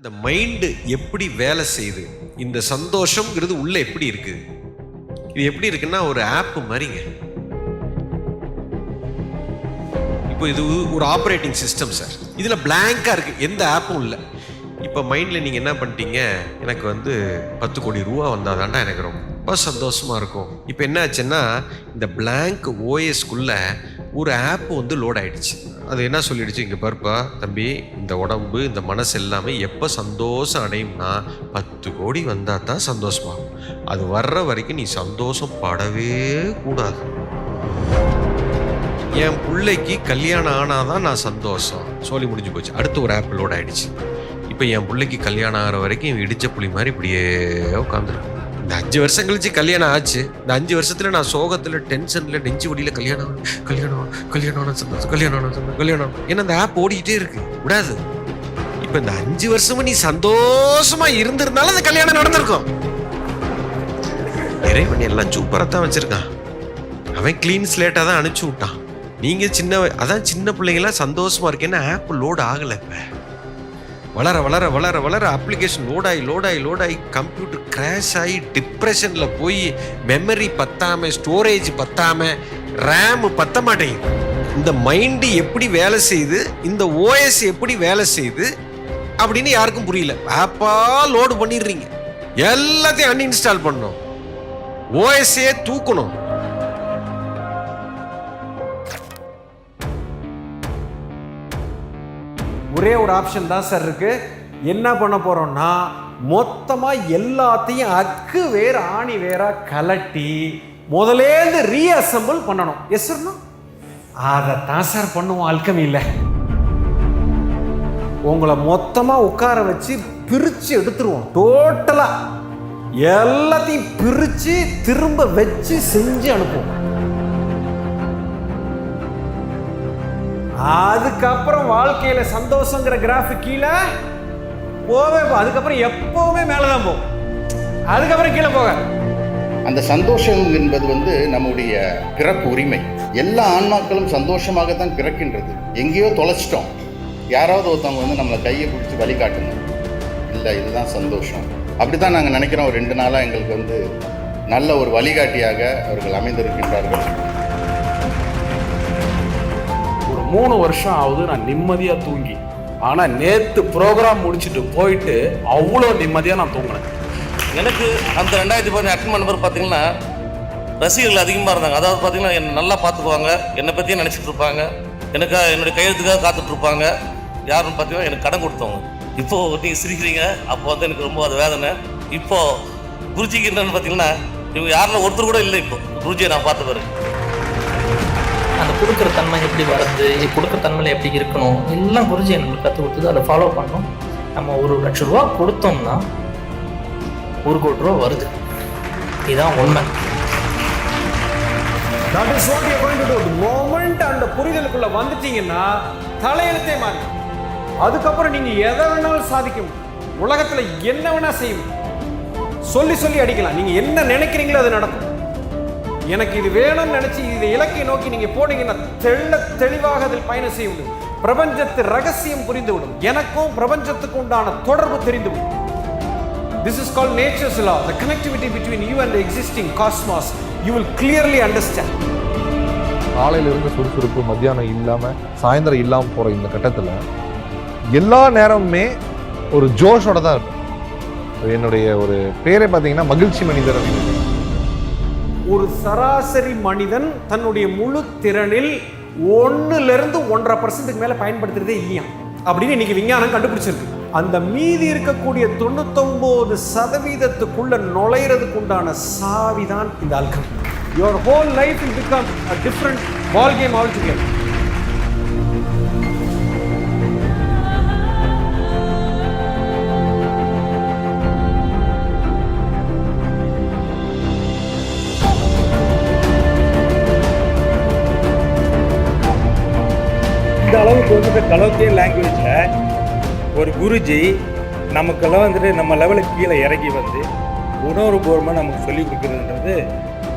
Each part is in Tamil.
இந்த மைண்டு எப்படி வேலை செய்யுது, இந்த சந்தோஷம்ங்கிறது உள்ள எப்படி இருக்குது, இது எப்படி இருக்குன்னா ஒரு ஆப் மாதிரிங்க. இப்போ இது ஒரு ஆப்ரேட்டிங் சிஸ்டம் சார். இதில் பிளாங்கா இருக்கு, எந்த ஆப்பும் இல்லை. இப்போ மைண்டில் நீங்கள் என்ன பண்ணிட்டீங்க, எனக்கு 10 கோடி ரூபா வந்தால் தாண்டா எனக்கு ரொம்ப சந்தோஷமாக இருக்கும். இப்போ என்ன ஆச்சுன்னா, இந்த பிளாங்க் ஓஎஸ்குள்ள ஒரு ஆப் லோட் ஆகிடுச்சு. அது என்ன சொல்லிடுச்சு, இங்கே பாருப்பா தம்பி, இந்த உடம்பு இந்த மனசு எல்லாமே எப்போ சந்தோஷம் அடையும்னா 10 கோடி வந்தால் தான் சந்தோஷமாகும். அது வர்ற வரைக்கும் நீ சந்தோஷம் படவே கூடாது. என் பிள்ளைக்கு கல்யாணம் ஆனாதான் நான் சந்தோஷம், சொல்லி முடிஞ்சு போச்சு. அடுத்து ஒரு ஆப் லோட் ஆகிடுச்சு. இப்போ என் பிள்ளைக்கு கல்யாணம் ஆகிற வரைக்கும் இடிச்ச புளி மாதிரி இப்படியே உட்காந்துருக்கு. இந்த 5 வருஷம் கழிச்சு கல்யாணம் ஆச்சு. இந்த 5 வருஷத்துல நான் சோகத்துல, டென்ஷன்ல, நெஞ்சு வடியில கல்யாணம் சந்தோஷம். ஏன்னா அந்த ஆப் ஓடிக்கிட்டே இருக்கு, விடாது. இப்ப இந்த 5 வருஷமும் நீ சந்தோஷமா இருந்திருந்தாலும் அந்த கல்யாணம் நடந்திருக்கும். இறைவன் எல்லாம் சூப்பரா தான் வச்சிருக்கான். அவன் கிளீன் ஸ்லேட்டா தான் அனுப்பிச்சு விட்டான். நீங்க சின்ன பிள்ளைங்களாம் சந்தோஷமா இருக்கேன்னா ஆப் லோட் ஆகல. இப்ப வளர வளர வளர வளர அப்ளிகேஷன் லோடாகி கம்ப்யூட்டர் கிராஷ் ஆகி டிப்ரெஷனில் போய் மெமரி பத்தாம, ஸ்டோரேஜ் பத்தாம, ரேம் பத்த மாட்டேங்குது. இந்த மைண்டு எப்படி வேலை செய்யுது, இந்த ஓஎஸ் எப்படி வேலை செய்யுது அப்படின்னு யாருக்கும் புரியல. ஆப்பா லோடு பண்ணிடுறீங்க, எல்லாத்தையும் அன்இன்ஸ்டால் பண்ணணும், ஓஎஸ்ஏ தூக்கணும். ஒரே ஒரு ஆப்ஷன் தான் சார் இருக்கு. என்ன பண்ண போறோம்னா, மொத்தமா எல்லாத்தையும் அக்கு வேற ஆணி வேற கலட்டி முதலேந்து ரீஅசெம்பிள் பண்ணணும். எஸ் சார், அதைத்தான் சார் பண்ணுவோம் அல்கெமியில். உங்களை மொத்தமா உட்கார வச்சு பிரிச்சு எடுத்துருவோம். டோட்டலா எல்லாத்தையும் பிரிச்சு திரும்ப வச்சு செஞ்சு அனுப்புவோம். அதுக்கப்புறம் வாழ்க்கையில சந்தோஷங்கிற கிராஃப் கீழே போவே, அதுக்கப்புறம் எப்பவுமே மேலதான் போகும், அதுக்கப்புறம் கீழே போக. அந்த சந்தோஷம் என்பது நம்முடைய பிறப்பு உரிமை. எல்லா ஆன்மாக்களும் சந்தோஷமாகத்தான் பிறக்கின்றது. எங்கேயோ தொலைச்சிட்டோம், யாராவது ஒருத்தவங்க நம்மளை கையை பிடிச்சி வழிகாட்டணும், இல்லை இதுதான் சந்தோஷம், அப்படிதான் நாங்கள் நினைக்கிறோம். 2 நாளாக எங்களுக்கு நல்ல ஒரு வழிகாட்டியாக அவர்கள் அமைந்திருக்கின்றார்கள். 3 வருஷம் ஆகுது நான் நிம்மதியாக தூங்கி. ஆனால் நேற்று ப்ரோக்ராம் முடிச்சுட்டு போயிட்டு அவ்வளோ நிம்மதியாக நான் தூங்கினேன். எனக்கு அந்த 2010 அட்டன் பண்ணும்போது பார்த்தீங்கன்னா ரசிகர்கள் அதிகமாக இருந்தாங்க. அதாவது பார்த்தீங்கன்னா என்னை நல்லா பார்த்துக்குவாங்க, என்னை பற்றியே நினச்சிட்டு இருப்பாங்க, என்னுடைய கையெழுத்துக்காக காத்துட்ருப்பாங்க. யாருன்னு பார்த்தீங்கன்னா எனக்கு கடன் கொடுத்தவங்க. இப்போது நீங்கள் சிரிக்கிறீங்க, அப்போ எனக்கு ரொம்ப அது வேதனை. இப்போது குருஜிக்கு என்னன்னு பார்த்தீங்கன்னா இவங்க யாரில் ஒருத்தர் கூட இல்லை. இப்போ குருஜியை நான் பார்த்த பிறகு அந்த கொடுக்குற தன்மை எப்படி வருது, கொடுக்குற தன்மையில் எப்படி இருக்கணும், எல்லாம் குருஜி நம்மளுக்கு கற்றுக் கொடுத்தது. அதை ஃபாலோ பண்ணோம். நம்ம 1 லட்ச ரூபா கொடுத்தோம்னா 1 கோடி ரூபா வருது. இதுதான் உண்மை. That is what you are going to do. The moment அந்த புரிதலுக்குள்ள வந்துட்டீங்கன்னா தலையெழுத்தே மாறி, அதுக்கப்புறம் நீங்க எதை வேணாலும் சாதிக்கும். உலகத்துல என்ன வேணா செய்யும், சொல்லி அடிக்கலாம். நீங்க என்ன நினைக்கிறீங்களோ அது நடக்கும். எனக்கு இது வேணும்னு நினைச்சு இந்த இலக்கை நோக்கி நீங்க போனீங்கன்னா தெளிவாக அதில் பயணம் செய்ய முடியும். பிரபஞ்சத்து ரகசியம் புரிந்துவிடும். எனக்கும் பிரபஞ்சத்துக்கு உண்டான தொடர்பு தெரிந்துவிடும். This is called nature's law, the connectivity between you and the existing cosmos. You will clearly understand. காலையில இருந்து சுறுசுறுப்பு, மத்தியானம் இல்லாம சாயந்தரம் இல்லாம போற இந்த கட்டத்துல எல்லா நேரமுமே ஒரு ஜோஷோட தான் இருக்கும். என்னுடைய ஒரு பேரே பார்த்தீங்கன்னா மகிழ்ச்சி மனிதர். ஒரு சராசரி மனிதன் தன்னுடைய முழு திறனில் 1% 1.5% மேல பயன்படுத்துறதே இல்லையா அப்படின்னு இன்னைக்கு விஞ்ஞானம் கண்டுபிடிச்சிருக்கு. அந்த மீதி இருக்கக்கூடிய 99% நுழையிறதுக்கு உண்டான சாவிதான் இந்த alchemy. Your whole life will become a different ball game altogether. இந்த அளவுக்கு கலோக்கியல் லாங்குவேஜில் ஒரு குருஜி நமக்கெல்லாம் நம்ம லெவலுக்கு கீழே இறங்கி உணர்வுபூர்வமாக நமக்கு சொல்லிக் கொடுக்குறதுன்றது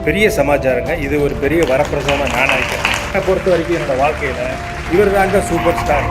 பெரிய சமாச்சாரங்க. இது ஒரு பெரிய வரப்பிரசாதமாக நான் நினைக்கிறேன். என்னை பொறுத்த வரைக்கும் என்னோடய வாழ்க்கையில் இவர் தாங்க சூப்பர் ஸ்டார்.